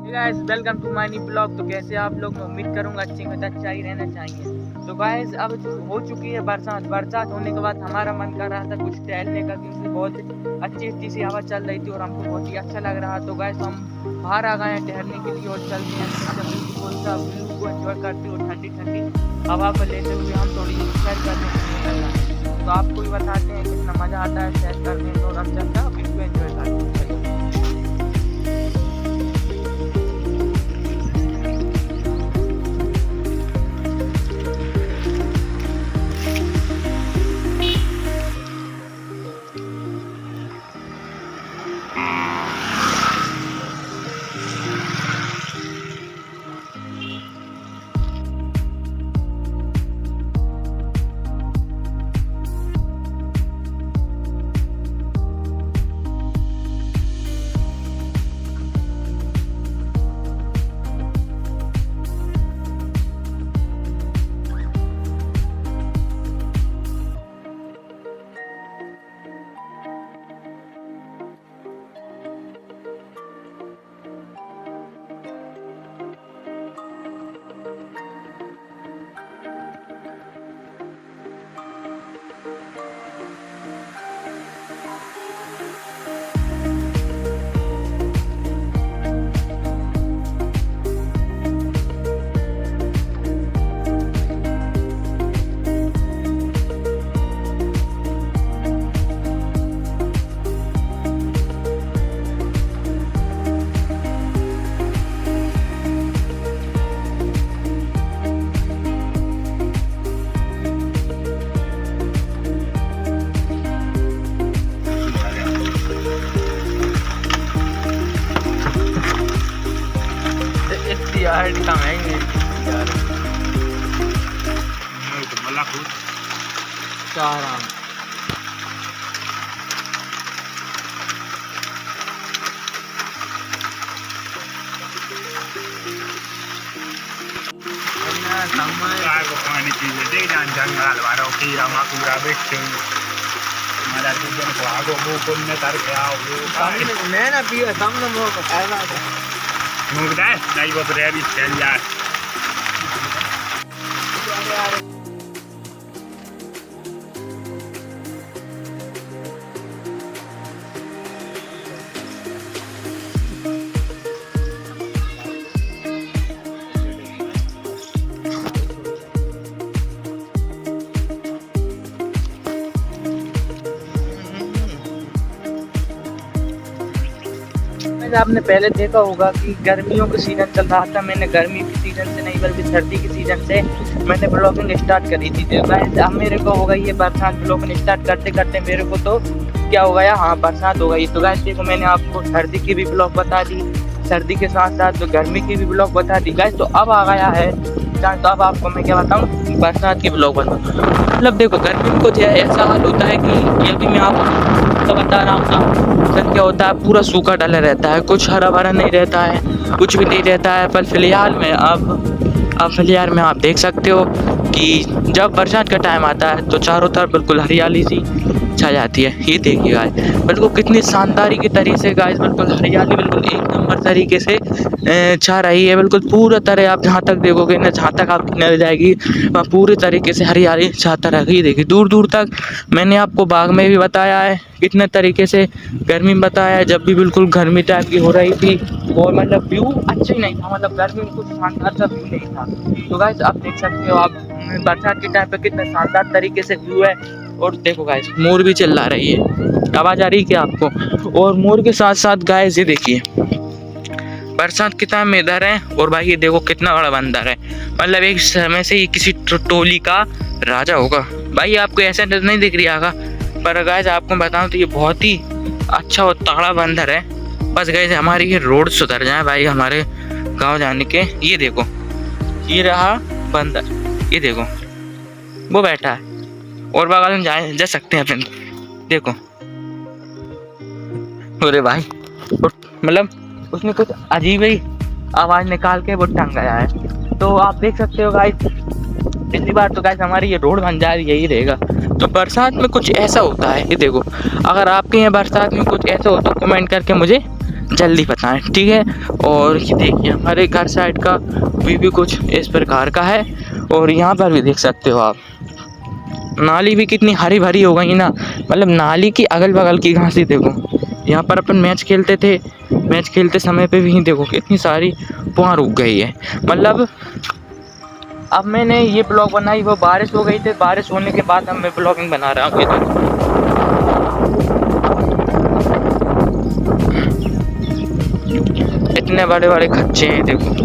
Guys welcome to my new blog. तो कैसे आप लोग, मैं उम्मीद करूंगा अच्छी में अच्छा ही रहना चाहिए। तो गाइस अब हो चुकी है बरसात होने के बाद हमारा मन कर रहा था कुछ टहलने का, क्योंकि बहुत अच्छी सी हवा चल रही थी और हमको बहुत ही अच्छा लग रहा। तो गाइस हम बाहर आ गए हैं टहलने के लिए और चलते हैं ब्यूटीफुल सा व्यू को एंजॉय करते हुए, ठंडी ठंडी हवा को लेते हुए हम थोड़ी सैर करने के लिए निकल रहे हैं। तो आपको भी बताते हैं कितना मज़ा आता है सैर करने में और हम चलता व्यू को एंजॉय करते हैं। यार कम है यार चार आम पानी पी लेते जंगल वालों की रमा पूरा बैठे हमारा दूसरे को आगो मुंह को न करके आओ मैं ना पियो सामने मुंह को खाना मुंह दे नहीं वो तो रेडी चल यार आपने पहले देखा होगा कि गर्मियों का सीजन चल रहा था। मैंने गर्मी के सीजन से नहीं बल्कि सर्दी के सीजन से मैंने ब्लॉगिंग स्टार्ट करी थी। तो अब मेरे को हो गई ये बरसात। ब्लॉगिंग स्टार्ट करते करते मेरे को तो क्या हो गया, हाँ बरसात हो गई। तो गाइस देखो मैंने आपको सर्दी की भी ब्लॉग बता दी, सर्दी के साथ साथ तो गर्मी की भी ब्लॉग बता दी गाइस। तो अब आ गया है तो अब आपको मैं क्या बताऊँ, बरसात की ब्लॉग बताऊँ। मतलब देखो गर्मी में कुछ ऐसा हाल होता है कि ये भी मैं आपको बता रहा हूँ ना, सर क्या होता है पूरा सूखा डला रहता है, कुछ हरा भरा नहीं रहता है, कुछ भी नहीं रहता है। पर फिलहाल में अब फिलहाल में आप देख सकते हो कि जब बरसात का टाइम आता है तो चारों तरफ बिल्कुल हरियाली सी छा जाती है। ये देखिए गाइस बिल्कुल कितनी शानदारी की तरीके से गाइस बिल्कुल हरियाली बिल्कुल एक नंबर तरीके से छा रही है। बिल्कुल पूरा तरह आप जहाँ तक देखोगे ना, जहाँ तक आपकी नजर जाएगी वहाँ पूरी तरीके से हरियाली छाता रहेगी। देखिए दूर दूर तक। मैंने आपको बाग में भी बताया है कितने तरीके से, गर्मी में बताया है जब भी बिल्कुल गर्मी टाइप की हो रही थी और मतलब व्यू अच्छा ही नहीं था, मतलब गर्मी में कुछ शानदार सा व्यू नहीं था। तो गाइस आप देख सकते हो आप बरसात के टाइम पे कितने शानदार तरीके से व्यू है। और देखो गाइस मोर भी चिल्ला रही है, आवाज आ रही है क्या आपको? और मोर के साथ साथ गाइस ये देखिए बरसात के टाइम में इधर है और भाई ये देखो कितना बड़ा बंदर है, मतलब एक समय से ये किसी टोली का राजा होगा। भाई आपको ऐसा नहीं दिख रहा होगा, पर गाइस आपको बताऊं तो ये बहुत ही अच्छा और तगड़ा बंदर है। बस गाइस हमारी ये रोड सुधर जाए भाई हमारे गांव जाने के। ये देखो ये रहा बंदर, ये देखो वो बैठा है और बगल में जा सकते हैं अपन। देखो अरे भाई मतलब उसने कुछ अजीब ही आवाज निकाल के वो टंग गया है। तो आप देख सकते हो गाइस पिछली बार तो गाइस हमारी ये रोड बन जा रही यही रहेगा। तो बरसात में कुछ ऐसा होता है, ये देखो अगर आपके यहाँ बरसात में कुछ ऐसा हो तो कमेंट करके मुझे जल्दी बताएं, ठीक है। और ये देखिए हमारे घर साइड का व्यू कुछ इस प्रकार का है। और यहाँ पर भी देख सकते हो आप, नाली भी कितनी हरी भरी हो गई ना, मतलब नाली की अगल बगल की घास ही देखो। यहाँ पर अपन मैच खेलते थे, मैच खेलते समय पे भी देखो कितनी सारी पुआर उग गई है। मतलब अब मैंने ये ब्लॉग बनाई वो बारिश हो गई थी, बारिश होने के बाद अब मैं ब्लॉगिंग बना रहा हूँ। ये देखो इतने बड़े बड़े खच्चे हैं देखो।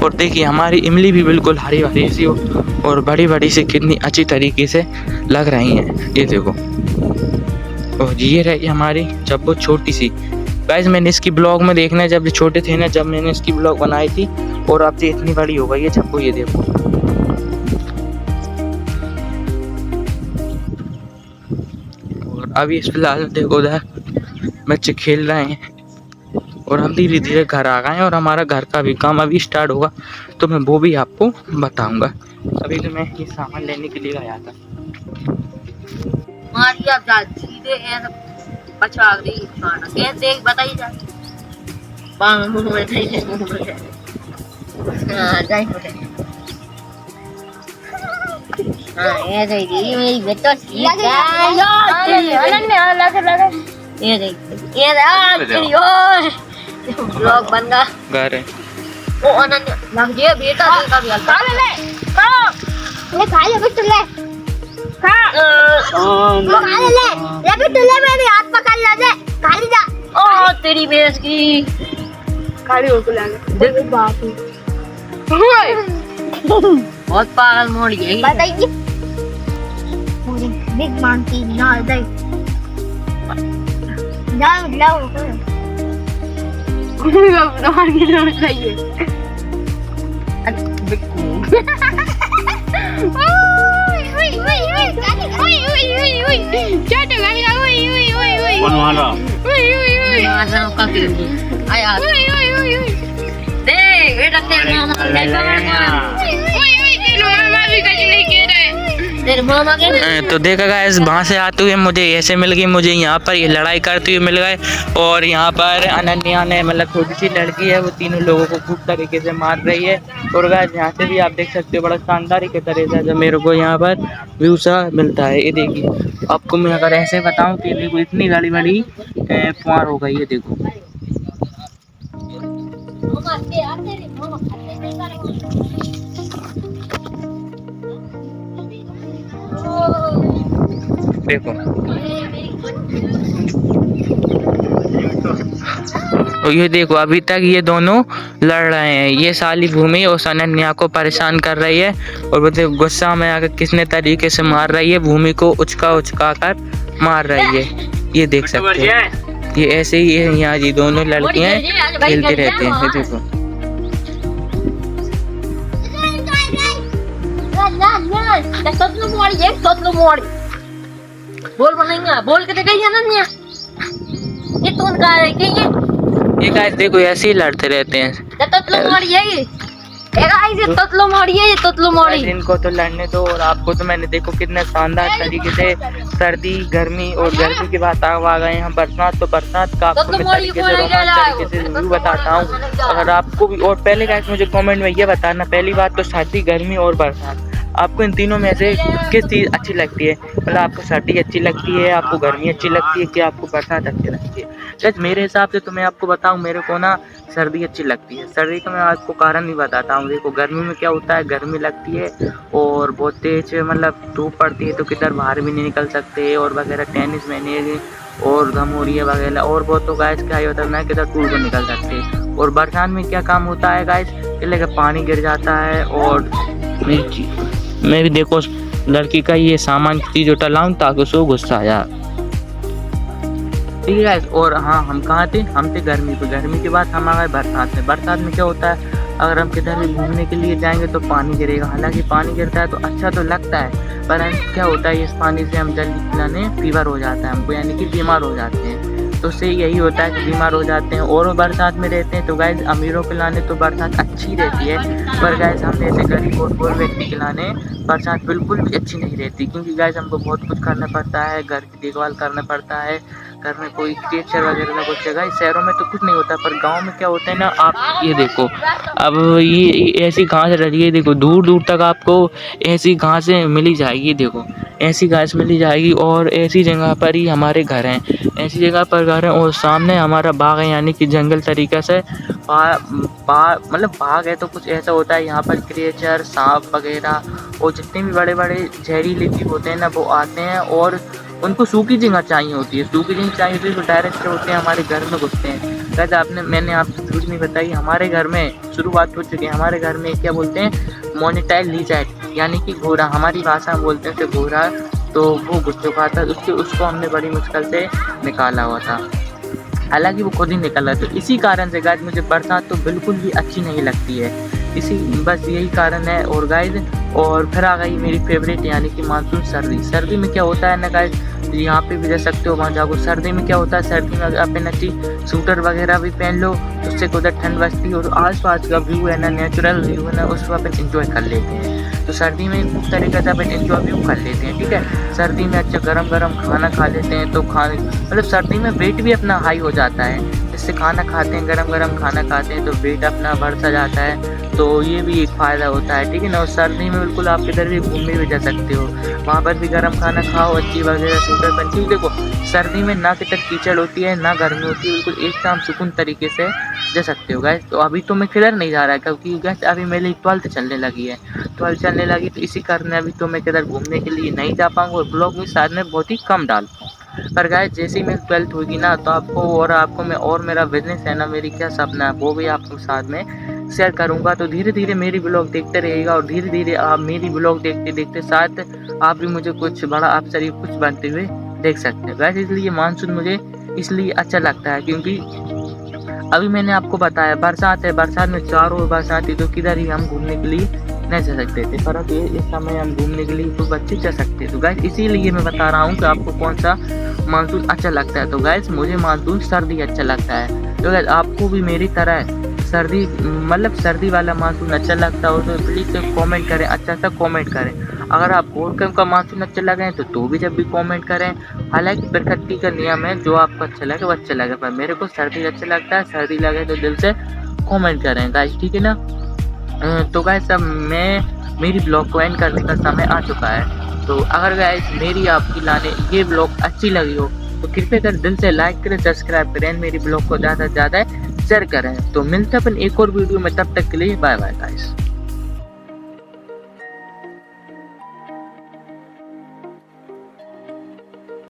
और देखिए हमारी इमली भी बिल्कुल हरी भरी सी हो और बड़ी बड़ी सी कितनी अच्छी तरीके से लग रही हैं, ये देखो। और ये रही हमारी जब छोटी सी। गाइस मैंने इसकी ब्लॉग में देखना, जब छोटे थे ना, जब मैंने इसकी ब्लॉग बनाई थी, और अब तो इतनी बड़ी हो गई है जब, ये देखो। और अभी इस फिलहाल देखो उधर बच्चे खेल रहे हैं और हम धीरे धीरे घर आ गए हैं और हमारा घर का भी काम अभी स्टार्ट होगा, तो मैं वो भी आपको बताऊंगा। अभी तो मैं ये सामान लेने के लिए गया था। सीधे पछा गई खाना के देख बताइए जा पांग मुंह में थे हां जाई हो हां ये देखिए मेरी बेटा ठीक है अनन्या लगा ये देख ये यार ब्लॉग बन गया घर है ओ अनन्या लग गया बेटा देखा भी खा ले ले खा ले बिट्टू ले खा ले बिट्टू ले मेरे हाथ पकड़ ले दे खा ले जा ओ तेरी भैंस की खाली हो तो लगे देख बाप बहुत पागल मोड़ गई बताइए पूरी बिग मांकी ना दे जाओ लाओ बाहर की तरफ चाहिए कौन वाला देख बेटा तेरे मामा के तो देखा गाइस वहाँ से आते हुए मुझे ऐसे मिल गई, मुझे यहाँ पर ये लड़ाई करते हुए मिल गए। और यहाँ पर अनन्या ने, मतलब छोटी सी लड़की है, वो तीनों लोगों को खूब तरीके से मार रही है। और गाइस यहाँ से भी आप देख सकते हो बड़ा शानदार के तरह से जो मेरे को यहाँ पर व्यू सा मिलता है। ये देखिए आपको मैं अगर ऐसे बताऊँ तो देखो इतनी बड़ी बड़ी पुआर हो गई है देखो। देखो और ये देखो अभी तक ये दोनों लड़ रहे हैं। ये साली भूमि उस अनन्या को परेशान कर रही है और वो देखो गुस्सा में आकर किसने तरीके से मार रही है, भूमि को उचका कर मार रही है। ये देख सकते हैं ये ऐसे ही है, यहाँ जी दोनों लड़कियां खेलते रहते हैं। ये देखो बोल बनाएंगे बोल के देखिए अनन्या ये कौन गा रही है ये गाइस देखो ऐसे ही लड़ते रहते हैं। ततलो मोड़ी है ये गाइस ये ततलो मोड़ी है, ये ततलो मोड़ी। इनको तो लड़ने दो। और आपको तो मैंने देखो कितने शानदार तरीके से सर्दी गर्मी और गर्मी के बाद आ गए हैं बरसात, तो बरसात का आपको मैं तरीके से रोमांच तरीके से रिव्यू बताता हूँ। अगर आपको भी, और पहले गाइस मुझे कमेंट में ये बताना, पहली बात तो सर्दी गर्मी और बरसात, आपको इन तीनों में से किस चीज़ अच्छी लगती है? मतलब आपको सर्दी अच्छी लगती है, आपको गर्मी अच्छी लगती है, कि आपको बरसात अच्छी लगती है? जैसे मेरे हिसाब से तो मैं आपको बताऊं, मेरे को ना सर्दी अच्छी लगती है। सर्दी का मैं आपको कारण भी बताता हूँ। देखो गर्मी में क्या होता है, गर्मी लगती है और बहुत तेज मतलब धूप पड़ती है, तो किधर बाहर भी नहीं निकल सकते और वगैरह, टेनिस मैंने और घमौरिया वगैरह और बहुत, तो गाइस क्या होता है ना किधर टूर को निकल सकते। और बरसात में क्या काम होता है गाइस, कि पानी गिर जाता है। और मैं भी देखो लड़की का ये सामान चीज उठलाऊं ताकि उसको गुस्सा आ जाए, ठीक है गाइस। और हाँ हम कहाँ थे, हम थे गर्मी पे। गर्मी के बाद हम आ गए बरसात में। बरसात में क्या होता है, अगर हम किधर भी घूमने के लिए जाएंगे तो पानी गिरेगा। हालांकि पानी गिरता है तो अच्छा तो लगता है, पर क्या होता है इस पानी से हम जल्दी फीवर हो जाता है हमको, यानी कि बीमार हो जाते हैं। तो उससे यही होता है कि बीमार हो जाते हैं और वो बरसात में रहते हैं। तो गाइस अमीरों के लाने तो बरसात अच्छी रहती है, पर गाइस हम जैसे गरीब और पोर व्यक्ति के लाने बरसात बिल्कुल भी अच्छी नहीं रहती, क्योंकि गाइस हमको बहुत कुछ करना पड़ता है, घर की देखभाल करना पड़ता है, घर में कोई क्रिएचर वगैरह ना कुछ जगह। शहरों में तो कुछ नहीं होता, पर गांव में क्या होता है ना, आप ये देखो, अब ये ऐसी घास रही है, देखो दूर दूर तक आपको ऐसी घासें मिली जाएगी, देखो ऐसी घास मिली जाएगी, और ऐसी जगह पर ही हमारे घर हैं, ऐसी जगह पर घर हैं, और सामने हमारा बाग है, यानी कि जंगल तरीके से मतलब बाग है। तो कुछ ऐसा होता है यहाँ पर क्रिएचर, सांप वगैरह और जितने भी बड़े बड़े जहरीले जीव होते हैं ना, वो आते हैं और उनको सूखी जगह चाहिए होती है, सूखी जगह चाहिए होती है, तो डायरेक्ट होते हैं हमारे घर में घुसते हैं। वैसे मैंने आपसे झूठ नहीं बताई, हमारे घर में शुरुआत हो चुकी है। हमारे घर में क्या बोलते हैं, मोनिटाइल लीचैट, यानी कि घोड़ा, हमारी भाषा में बोलते हैं उसे घोड़ा। तो वो घुस चुका था, उसको हमने बड़ी मुश्किल से निकाला हुआ था, हालांकि वो खुद ही निकला। तो इसी कारण से गाइस मुझे बरसात तो बिल्कुल भी अच्छी नहीं लगती है, बस यही कारण है। और गाइस और फिर आ गई मेरी फेवरेट, यानी कि मानसून, सर्दी में क्या होता है ना गाइस, यहाँ पे भी जा सकते हो, वहाँ जाओ। सर्दी में क्या होता है, सर्दी में अपने अच्छी स्वेटर वगैरह भी पहन लो, उससे उधर ठंड बचती है, और आसपास का व्यू है ना, नेचुरल व्यू है ना, उसको अपन एंजॉय कर लेते हैं। तो सर्दी में खूब तरीके से अपन एंजॉय व्यू कर लेते हैं, ठीक है। सर्दी में अच्छा गरम गरम खाना खा लेते हैं, तो खाने मतलब सर्दी में वेट भी अपना हाई हो जाता है, जिससे खाना खाते हैं, गरम गरम खाना खाते हैं तो वेट अपना बढ़ता जाता है, तो ये भी एक फ़ायदा होता है, ठीक है ना। और सर्दी में बिल्कुल आप किधर भी घूमने भी जा सकते हो, वहाँ पर भी गर्म खाना खाओ, अच्छी वगैरह स्वेटर पहन। देखो सर्दी में ना किधर कीचड़ होती है ना गर्मी होती है, बिल्कुल एकदम सुकून तरीके से जा सकते हो गाइस। तो अभी तो मैं किधर नहीं जा रहा है, क्योंकि गाइस अभी मेरी 12th चलने लगी है, 12th चलने लगी, तो इसी कारण अभी तो मैं किधर घूमने के लिए नहीं जा पाऊँगा, और ब्लॉग भी शायद में बहुत ही कम डाल पाऊँ। पर गाइस जैसे ही मेरी 12th होगी ना, तो आपको मैं और मेरा बिजनेस है ना, मेरी क्या सपना है, वो भी आपको साथ में शेयर करूंगा। तो धीरे धीरे मेरी ब्लॉग देखते रहिएगा, और धीरे धीरे आप मेरी ब्लॉग देखते देखते साथ आप भी मुझे कुछ बड़ा अफसर कुछ बनते हुए देख सकते हैं गाइस। इसलिए मानसून मुझे इसलिए अच्छा लगता है, क्योंकि अभी मैंने आपको बताया बरसात है, बरसात में चारों ओर बरसात है, तो किधर ही हम घूमने के लिए नहीं जा सकते थे, पर अब इस समय हम घूमने के लिए तो बच्चे जा सकते हैं। तो गाइस इसीलिए मैं बता रहा हूँ कि आपको कौन सा मानसून अच्छा लगता है। तो गाइस मुझे मानसून सर्दी अच्छा लगता है। तो गाइस आपको भी मेरी तरह सर्दी मतलब सर्दी वाला मानसून अच्छा लगता हो तो प्लीज़ कमेंट करें, अच्छा सा कमेंट करें। अगर आपको और कम का मानसून अच्छा लगे तो भी जब भी कमेंट करें। हालांकि प्रकृति का नियम है, जो आपको अच्छा लगे वो अच्छा लगे, पर मेरे को सर्दी अच्छा लगता है। सर्दी लगे तो दिल से कमेंट करें गाइस, ठीक है ना। तो गाइस अब मेरी ब्लॉग को एंड करने का समय आ चुका है। तो अगर गाइस मेरी आपकी लाने ये ब्लॉग अच्छी लगी हो तो कृपया कर दिल से लाइक करें, सब्सक्राइब करें, मेरी ब्लॉग को ज़्यादा से ज़्यादा शेयर करें। तो मिलते हैं अपन एक और वीडियो में, तब तक के लिए बाय बाय गाइस।